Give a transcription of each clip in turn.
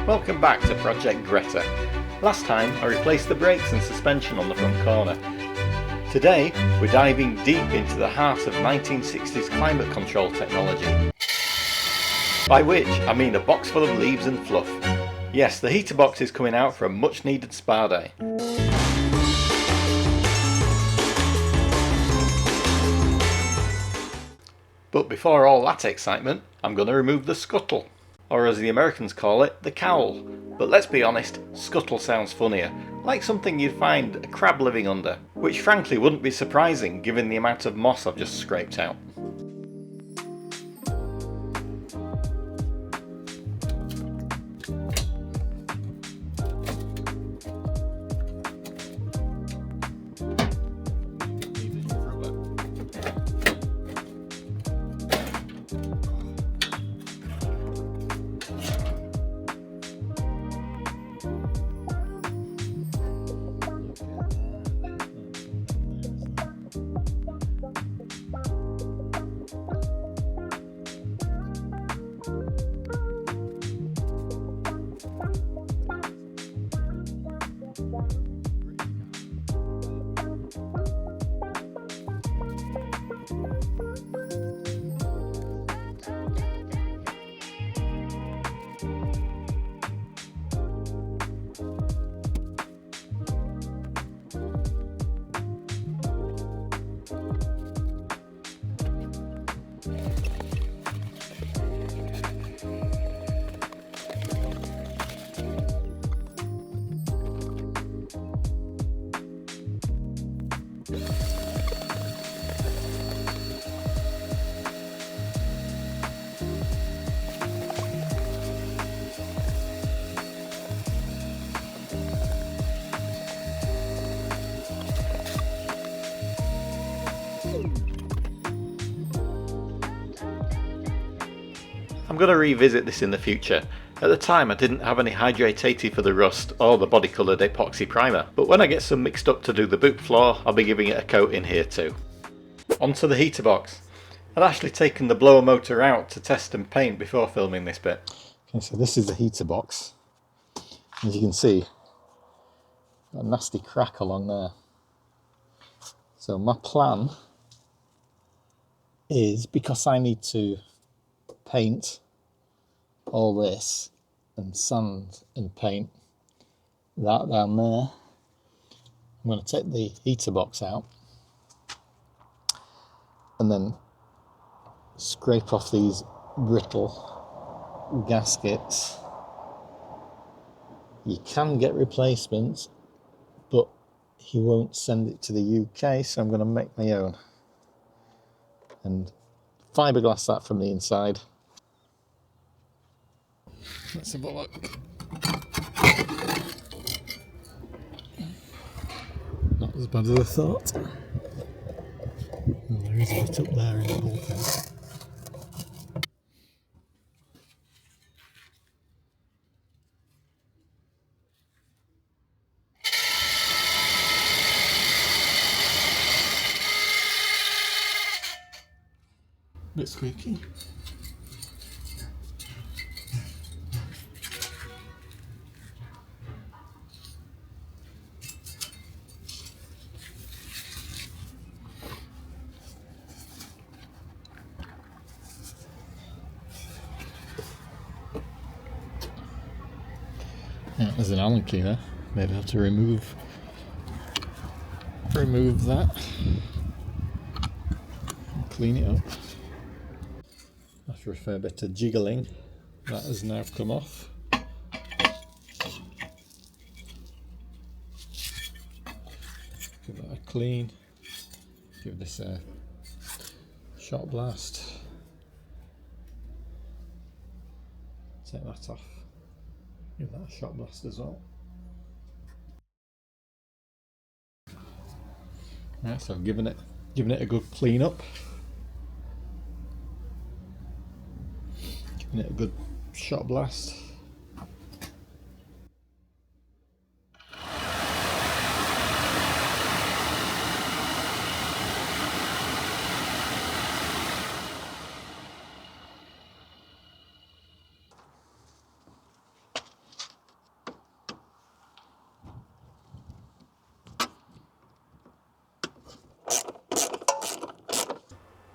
Welcome back to Project Greta. Last time I replaced the brakes and suspension on the front corner. Today we're diving deep into the heart of 1960s climate control technology. By which I mean a box full of leaves and fluff. Yes, the heater box is coming out for a much needed spa day. But before all that excitement, I'm going to remove the scuttle. Or as the Americans call it, the cowl. But let's be honest, scuttle sounds funnier, like something you'd find a crab living under, which frankly wouldn't be surprising given the amount of moss I've just scraped out. I'm going to revisit this in the future. At the time I didn't have any hydratated for the rust or the body coloured epoxy primer, but when I get some mixed up to do the boot floor I'll be giving it a coat in here too. Onto the heater box. I'd actually taken the blower motor out to test and paint before filming this bit. Okay, so this is the heater box. As you can see, got a nasty crack along there. So my plan is, because I need to paint all this and sand and paint that down there, I'm going to take the heater box out and then scrape off these brittle gaskets. You can get replacements, but he won't send it to the UK, so I'm going to make my own and fiberglass that from the inside. Let's have a look. Not as bad as I thought. Well, there is a bit up there in the bulkhead. Bit squeaky. Yeah, there's an Allen key there. Maybe I have to remove that. And clean it up. After a fair bit of jiggling, that has now come off. Give that a clean. Give this a shot blast. Take that off. Give that a shot blast as well. Right, so I've given it a good clean up. Giving it a good shot blast.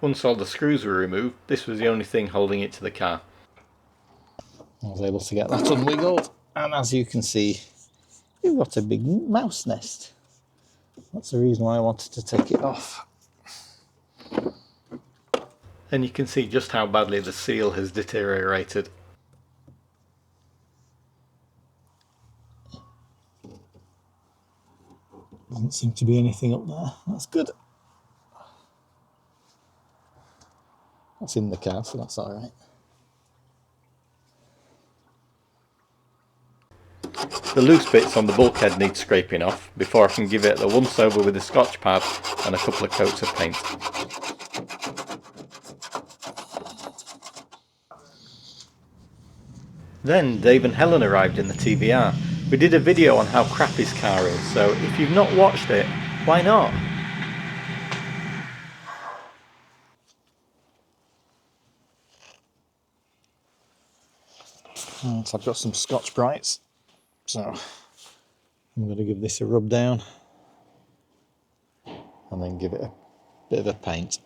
Once all the screws were removed, this was the only thing holding it to the car. I was able to get that unwiggled, and as you can see, you've got a big mouse nest. That's the reason why I wanted to take it off. And you can see just how badly the seal has deteriorated. Doesn't seem to be anything up there. That's good. That's in the car, so that's all right. The loose bits on the bulkhead need scraping off before I can give it a once over with a scotch pad and a couple of coats of paint. Then Dave and Helen arrived in the TVR. We did a video on how crap his car is, so if you've not watched it, why not? So I've got some Scotch Brights, so I'm going to give this a rub down and then give it a bit of a paint.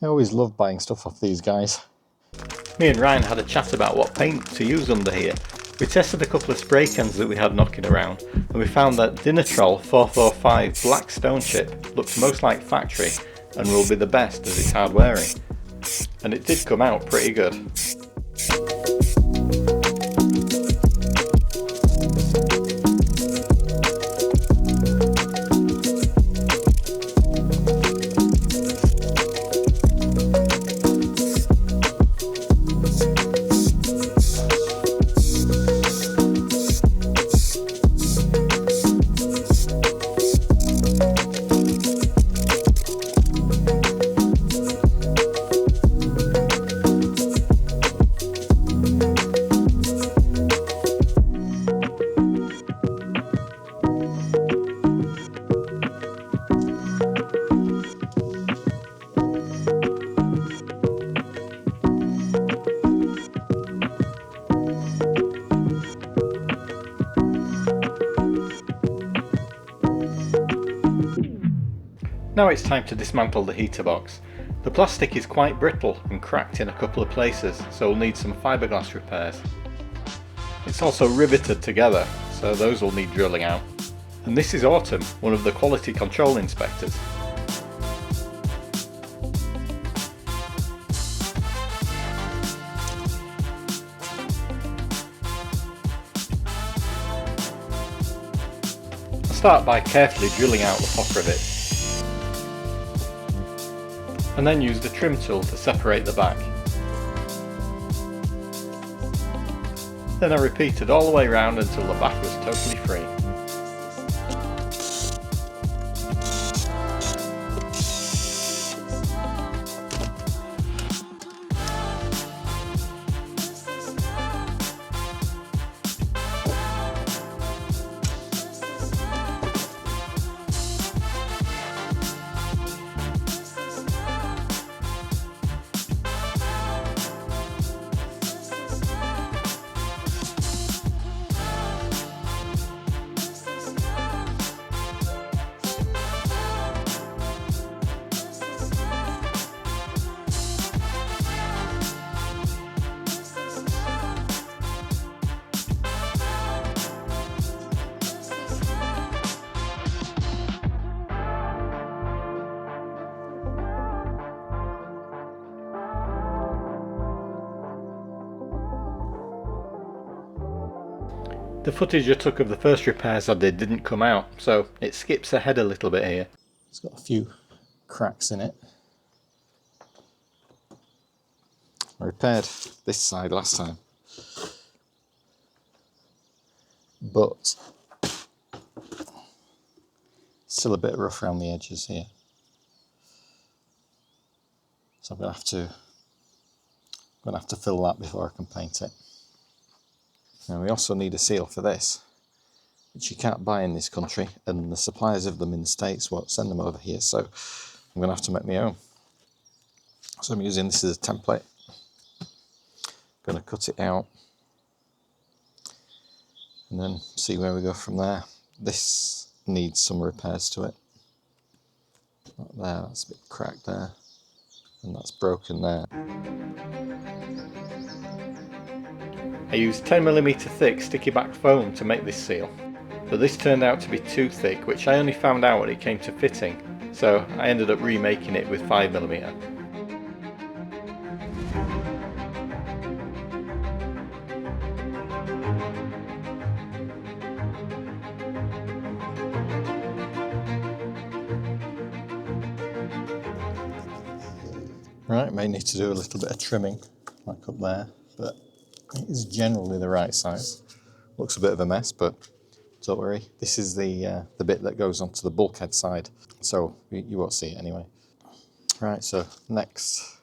I always love buying stuff off these guys. Me and Ryan had a chat about what paint to use under here. We tested a couple of spray cans that we had knocking around, and we found that Dinatrol 445 Black Stone Chip looks most like factory and will be the best as it's hard wearing. And it did come out pretty good. Now it's time to dismantle the heater box. The plastic is quite brittle and cracked in a couple of places, so we'll need some fiberglass repairs. It's also riveted together, so those will need drilling out. And this is Autumn, one of the quality control inspectors. I'll start by carefully drilling out the top rivet, and then use the trim tool to separate the back. Then I repeated all the way around until the back was totally free. The footage I took of the first repairs I did didn't come out, so it skips ahead a little bit here. It's got a few cracks in it. I repaired this side last time, but still a bit rough around the edges here. So I'm going to have to going to have to fill that before I can paint it. Now we also need a seal for this, which you can't buy in this country, and the suppliers of them in the States won't send them over here, so I'm going to have to make my own. So I'm using this as a template. Going to cut it out and then see where we go from there. This needs some repairs to it. Not there, that's a bit cracked there, and that's broken there. I used 10mm thick sticky back foam to make this seal, but this turned out to be too thick, which I only found out when it came to fitting, so I ended up remaking it with 5mm. Right, may need to do a little bit of trimming, like up there, but it is generally the right size. Looks a bit of a mess, but don't worry. This is the bit that goes onto the bulkhead side, so you won't see it anyway. Right, so next,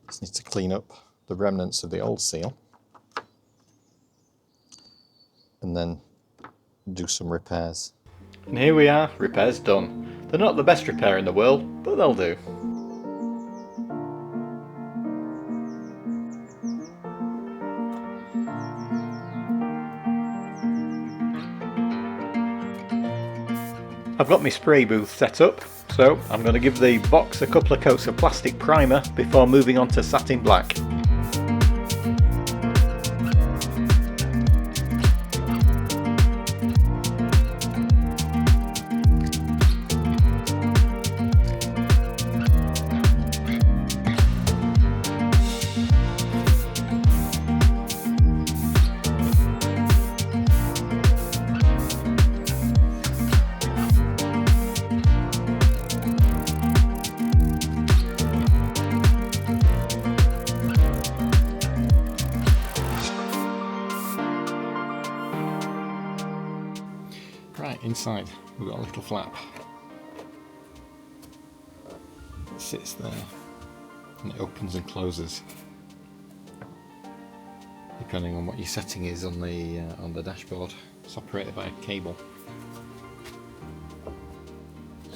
just need to clean up the remnants of the old seal, and then do some repairs. And here we are, repairs done. They're not the best repair in the world, but they'll do. I've got my spray booth set up, so I'm going to give the box a couple of coats of plastic primer before moving on to satin black. Right, inside we've got a little flap. It sits there and it opens and closes depending on what your setting is on the dashboard. It's operated by a cable.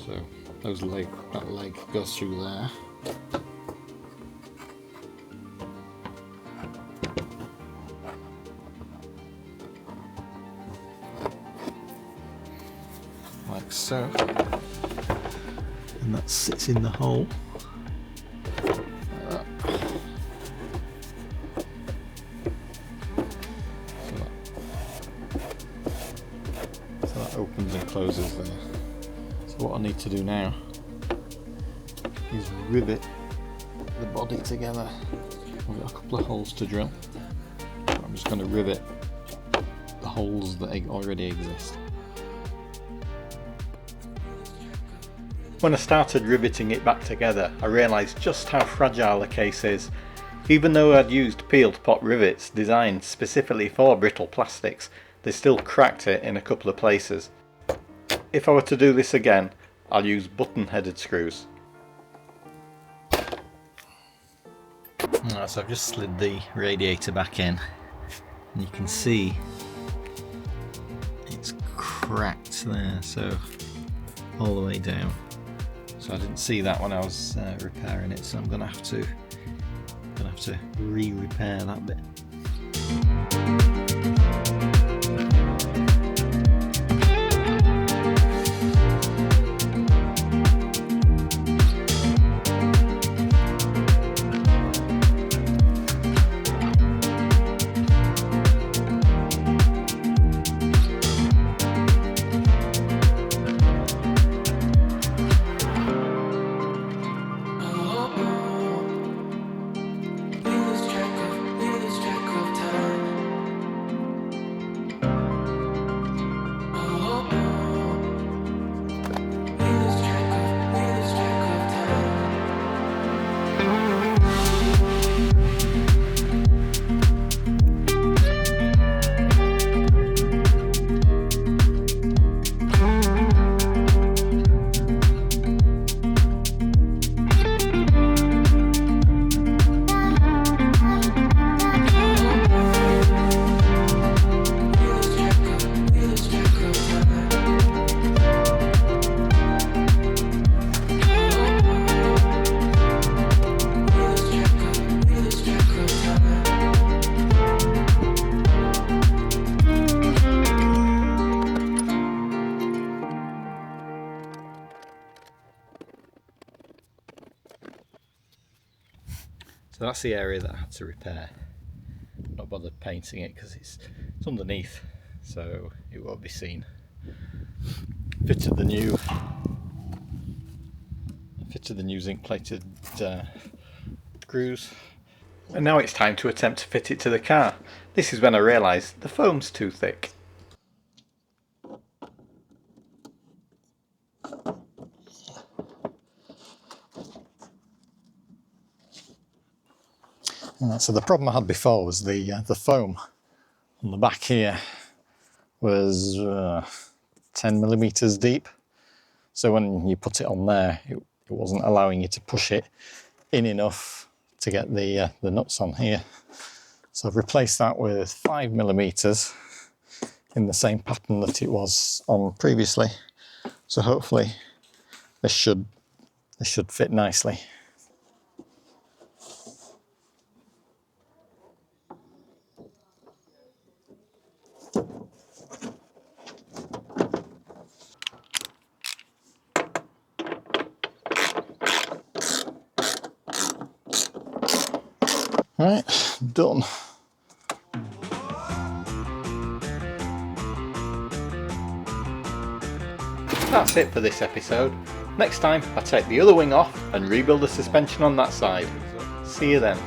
So that leg goes through there. Like so, and that sits in the hole. So that opens and closes there. So what I need to do now is rivet the body together. I've got a couple of holes to drill. I'm just going to rivet the holes that already exist. When I started riveting it back together, I realised just how fragile the case is. Even though I'd used peeled pot rivets designed specifically for brittle plastics, they still cracked it in a couple of places. If I were to do this again, I'll use button-headed screws. Right, so I've just slid the radiator back in, and you can see it's cracked there, so all the way down. So I didn't see that when I was repairing it, so I'm gonna have to re-repair that bit. So that's the area that I had to repair. Not bothered painting it because it's underneath, so it won't be seen. Fitted the new zinc plated screws, and now it's time to attempt to fit it to the car. This is when I realised the foam's too thick. So the problem I had before was the foam on the back here was 10mm deep. So when you put it on there, it wasn't allowing you to push it in enough to get the nuts on here. So I've replaced that with 5mm in the same pattern that it was on previously. So hopefully this should fit nicely. Right, done. That's it for this episode. Next time I take the other wing off and rebuild the suspension on that side. See you then.